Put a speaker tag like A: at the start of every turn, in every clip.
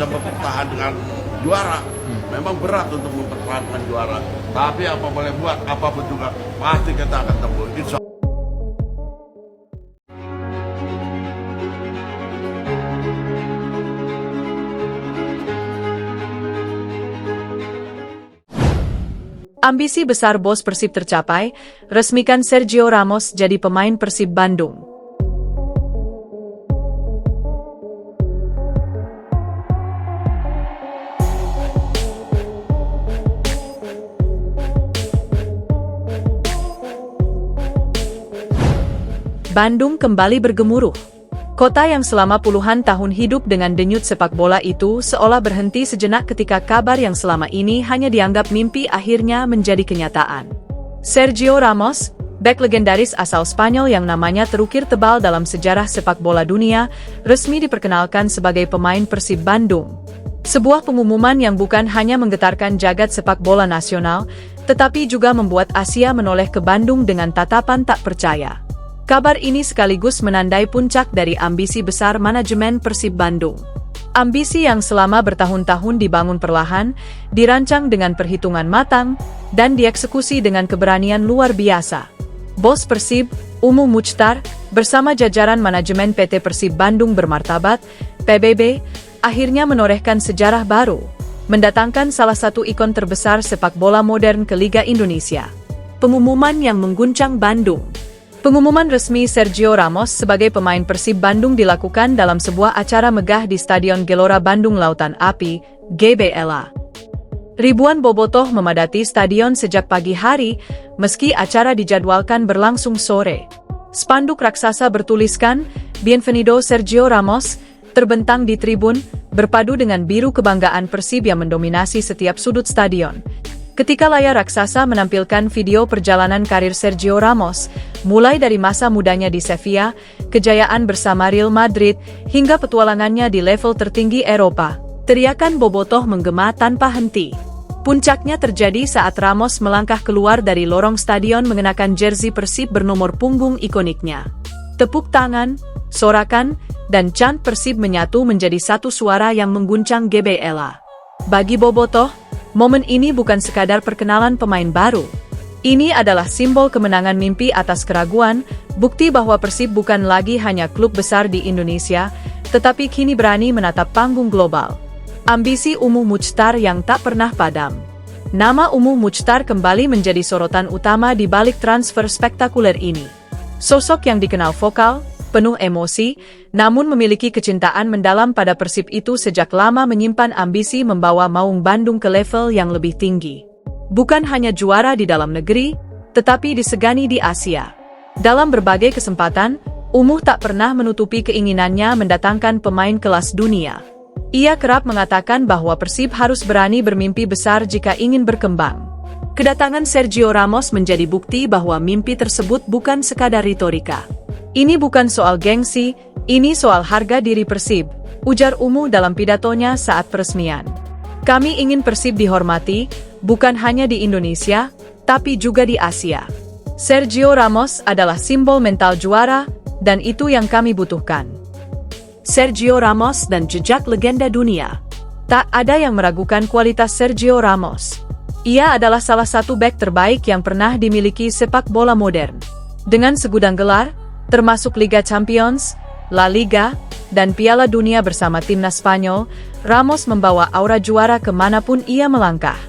A: bertahan dengan juara. Memang berat untuk mempertahankan juara, tapi apa boleh buat, apapun juga pasti kita akan tembus. Insya Allah.
B: Ambisi besar bos Persib tercapai, resmikan Sergio Ramos jadi pemain Persib Bandung. Bandung kembali bergemuruh. Kota yang selama puluhan tahun hidup dengan denyut sepak bola itu seolah berhenti sejenak ketika kabar yang selama ini hanya dianggap mimpi akhirnya menjadi kenyataan. Sergio Ramos, bek legendaris asal Spanyol yang namanya terukir tebal dalam sejarah sepak bola dunia, resmi diperkenalkan sebagai pemain Persib Bandung. Sebuah pengumuman yang bukan hanya menggetarkan jagat sepak bola nasional, tetapi juga membuat Asia menoleh ke Bandung dengan tatapan tak percaya. Kabar ini sekaligus menandai puncak dari ambisi besar manajemen Persib Bandung. Ambisi yang selama bertahun-tahun dibangun perlahan, dirancang dengan perhitungan matang, dan dieksekusi dengan keberanian luar biasa. Bos Persib, Umu Muchtar, bersama jajaran manajemen PT Persib Bandung Bermartabat, PBB, akhirnya menorehkan sejarah baru, mendatangkan salah satu ikon terbesar sepak bola modern ke Liga Indonesia. Pengumuman yang mengguncang Bandung. Pengumuman resmi Sergio Ramos sebagai pemain Persib Bandung dilakukan dalam sebuah acara megah di Stadion Gelora Bandung Lautan Api, GBLA. Ribuan bobotoh memadati stadion sejak pagi hari, meski acara dijadwalkan berlangsung sore. Spanduk raksasa bertuliskan, "Bienvenido Sergio Ramos," terbentang di tribun, berpadu dengan biru kebanggaan Persib yang mendominasi setiap sudut stadion. Ketika layar raksasa menampilkan video perjalanan karir Sergio Ramos, mulai dari masa mudanya di Sevilla, kejayaan bersama Real Madrid, hingga petualangannya di level tertinggi Eropa, teriakan bobotoh menggema tanpa henti. Puncaknya terjadi saat Ramos melangkah keluar dari lorong stadion mengenakan jersey Persib bernomor punggung ikoniknya. Tepuk tangan, sorakan, dan chant Persib menyatu menjadi satu suara yang mengguncang GBLA. Bagi bobotoh, momen ini bukan sekadar perkenalan pemain baru. Ini adalah simbol kemenangan mimpi atas keraguan, bukti bahwa Persib bukan lagi hanya klub besar di Indonesia, tetapi kini berani menatap panggung global. Ambisi Umu Muchtar yang tak pernah padam. Nama Umu Muchtar kembali menjadi sorotan utama di balik transfer spektakuler ini. Sosok yang dikenal vokal, penuh emosi, namun memiliki kecintaan mendalam pada Persib itu sejak lama menyimpan ambisi membawa Maung Bandung ke level yang lebih tinggi. Bukan hanya juara di dalam negeri, tetapi disegani di Asia. Dalam berbagai kesempatan, Umuh tak pernah menutupi keinginannya mendatangkan pemain kelas dunia. Ia kerap mengatakan bahwa Persib harus berani bermimpi besar jika ingin berkembang. Kedatangan Sergio Ramos menjadi bukti bahwa mimpi tersebut bukan sekadar retorika. "Ini bukan soal gengsi, ini soal harga diri Persib," ujar Umu dalam pidatonya saat peresmian. "Kami ingin Persib dihormati, bukan hanya di Indonesia, tapi juga di Asia. Sergio Ramos adalah simbol mental juara, dan itu yang kami butuhkan." Sergio Ramos dan jejak legenda dunia. Tak ada yang meragukan kualitas Sergio Ramos. Ia adalah salah satu bek terbaik yang pernah dimiliki sepak bola modern. Dengan segudang gelar, termasuk Liga Champions, La Liga, dan Piala Dunia bersama timnas Spanyol, Ramos membawa aura juara kemanapun ia melangkah.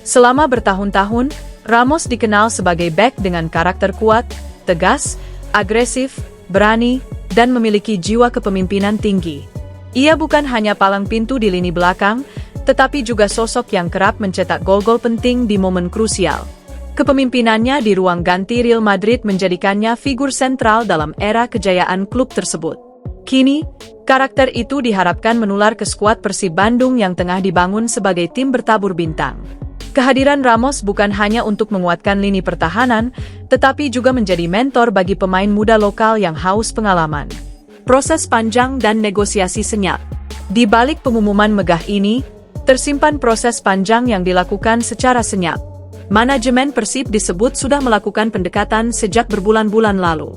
B: Selama bertahun-tahun, Ramos dikenal sebagai bek dengan karakter kuat, tegas, agresif, berani, dan memiliki jiwa kepemimpinan tinggi. Ia bukan hanya palang pintu di lini belakang, tetapi juga sosok yang kerap mencetak gol-gol penting di momen krusial. Kepemimpinannya di ruang ganti Real Madrid menjadikannya figur sentral dalam era kejayaan klub tersebut. Kini, karakter itu diharapkan menular ke skuad Persib Bandung yang tengah dibangun sebagai tim bertabur bintang. Kehadiran Ramos bukan hanya untuk menguatkan lini pertahanan, tetapi juga menjadi mentor bagi pemain muda lokal yang haus pengalaman. Proses panjang dan negosiasi senyap. Di balik pengumuman megah ini, tersimpan proses panjang yang dilakukan secara senyap. Manajemen Persib disebut sudah melakukan pendekatan sejak berbulan-bulan lalu.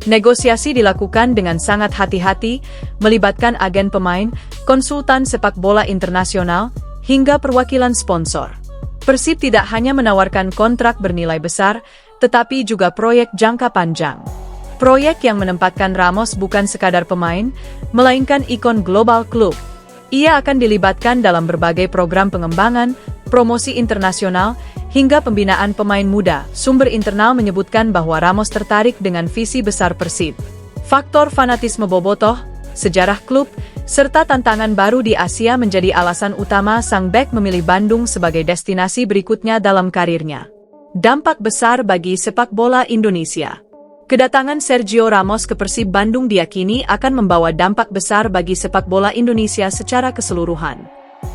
B: Negosiasi dilakukan dengan sangat hati-hati, melibatkan agen pemain, konsultan sepak bola internasional, hingga perwakilan sponsor. Persib tidak hanya menawarkan kontrak bernilai besar, tetapi juga proyek jangka panjang. Proyek yang menempatkan Ramos bukan sekadar pemain, melainkan ikon global klub. Ia akan dilibatkan dalam berbagai program pengembangan, promosi internasional, hingga pembinaan pemain muda. Sumber internal menyebutkan bahwa Ramos tertarik dengan visi besar Persib. Faktor fanatisme bobotoh, sejarah klub, serta tantangan baru di Asia menjadi alasan utama sang bek memilih Bandung sebagai destinasi berikutnya dalam karirnya. Dampak besar bagi sepak bola Indonesia. Kedatangan Sergio Ramos ke Persib Bandung diyakini akan membawa dampak besar bagi sepak bola Indonesia secara keseluruhan.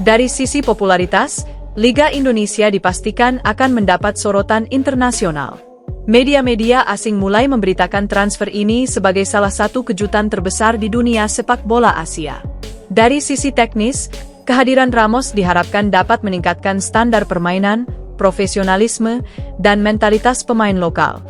B: Dari sisi popularitas, Liga Indonesia dipastikan akan mendapat sorotan internasional. Media-media asing mulai memberitakan transfer ini sebagai salah satu kejutan terbesar di dunia sepak bola Asia. Dari sisi teknis, kehadiran Ramos diharapkan dapat meningkatkan standar permainan, profesionalisme, dan mentalitas pemain lokal.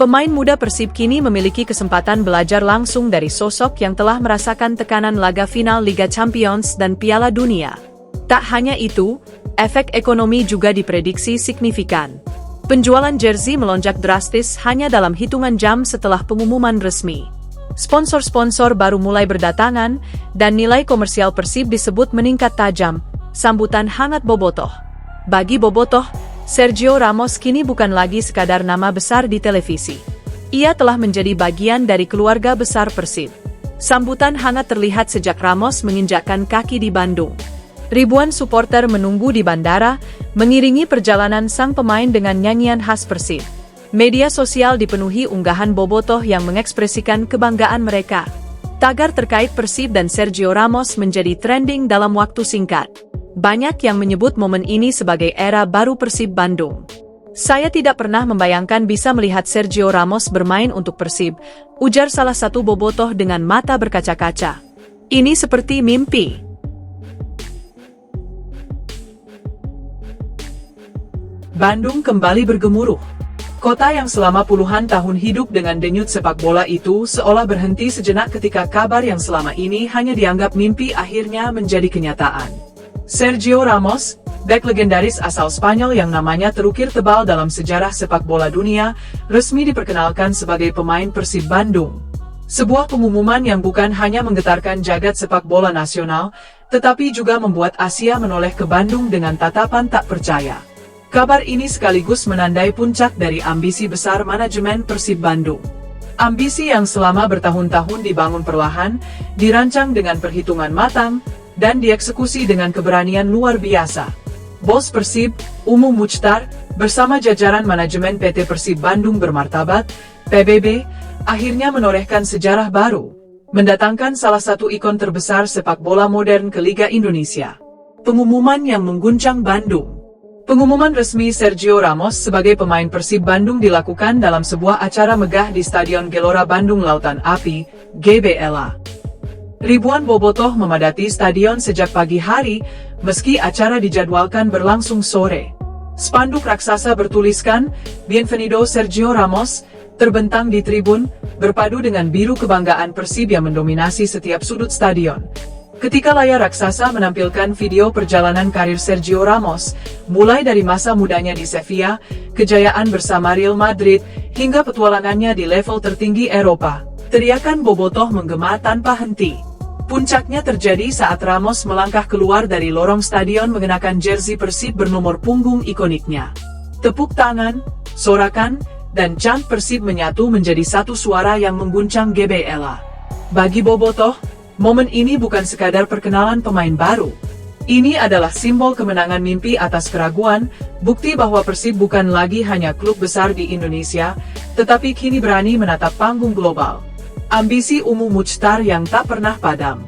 B: Pemain muda Persib kini memiliki kesempatan belajar langsung dari sosok yang telah merasakan tekanan laga final Liga Champions dan Piala Dunia. Tak hanya itu, efek ekonomi juga diprediksi signifikan. Penjualan jersey melonjak drastis hanya dalam hitungan jam setelah pengumuman resmi. Sponsor-sponsor baru mulai berdatangan, dan nilai komersial Persib disebut meningkat tajam. Sambutan hangat bobotoh. Bagi bobotoh, Sergio Ramos kini bukan lagi sekadar nama besar di televisi. Ia telah menjadi bagian dari keluarga besar Persib. Sambutan hangat terlihat sejak Ramos menginjakkan kaki di Bandung. Ribuan supporter menunggu di bandara, mengiringi perjalanan sang pemain dengan nyanyian khas Persib. Media sosial dipenuhi unggahan bobotoh yang mengekspresikan kebanggaan mereka. Tagar terkait Persib dan Sergio Ramos menjadi trending dalam waktu singkat. Banyak yang menyebut momen ini sebagai era baru Persib Bandung. Saya tidak pernah membayangkan bisa melihat Sergio Ramos bermain untuk Persib, ujar salah satu bobotoh dengan mata berkaca-kaca. Ini seperti mimpi. Bandung kembali bergemuruh. Kota yang selama puluhan tahun hidup dengan denyut sepak bola itu seolah berhenti sejenak ketika kabar yang selama ini hanya dianggap mimpi akhirnya menjadi kenyataan. Sergio Ramos, bek legendaris asal Spanyol yang namanya terukir tebal dalam sejarah sepak bola dunia, resmi diperkenalkan sebagai pemain Persib Bandung. Sebuah pengumuman yang bukan hanya menggetarkan jagat sepak bola nasional, tetapi juga membuat Asia menoleh ke Bandung dengan tatapan tak percaya. Kabar ini sekaligus menandai puncak dari ambisi besar manajemen Persib Bandung. Ambisi yang selama bertahun-tahun dibangun perlahan, dirancang dengan perhitungan matang, dan dieksekusi dengan keberanian luar biasa. Bos Persib, Umu Muchtar, bersama jajaran manajemen PT Persib Bandung Bermartabat, PBB, akhirnya menorehkan sejarah baru, mendatangkan salah satu ikon terbesar sepak bola modern ke Liga Indonesia. Pengumuman yang mengguncang Bandung. Pengumuman resmi Sergio Ramos sebagai pemain Persib Bandung dilakukan dalam sebuah acara megah di Stadion Gelora Bandung Lautan Api, GBLA. Ribuan bobotoh memadati stadion sejak pagi hari, meski acara dijadwalkan berlangsung sore. Spanduk raksasa bertuliskan, "Bienvenido Sergio Ramos," terbentang di tribun, berpadu dengan biru kebanggaan Persib yang mendominasi setiap sudut stadion. Ketika layar raksasa menampilkan video perjalanan karir Sergio Ramos, mulai dari masa mudanya di Sevilla, kejayaan bersama Real Madrid, hingga petualangannya di level tertinggi Eropa, teriakan bobotoh menggema tanpa henti. Puncaknya terjadi saat Ramos melangkah keluar dari lorong stadion mengenakan jersey Persib bernomor punggung ikoniknya. Tepuk tangan, sorakan, dan chant Persib menyatu menjadi satu suara yang mengguncang GBLA. Bagi bobotoh, momen ini bukan sekadar perkenalan pemain baru. Ini adalah simbol kemenangan mimpi atas keraguan, bukti bahwa Persib bukan lagi hanya klub besar di Indonesia, tetapi kini berani menatap panggung global. Ambisi Umu Muchtar yang tak pernah padam.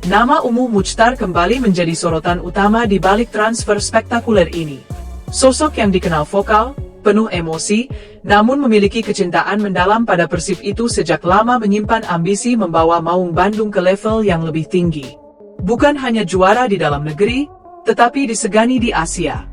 B: Nama Umu Muchtar kembali menjadi sorotan utama di balik transfer spektakuler ini. Sosok yang dikenal vokal, penuh emosi, namun memiliki kecintaan mendalam pada Persib itu sejak lama menyimpan ambisi membawa Maung Bandung ke level yang lebih tinggi. Bukan hanya juara di dalam negeri, tetapi disegani di Asia.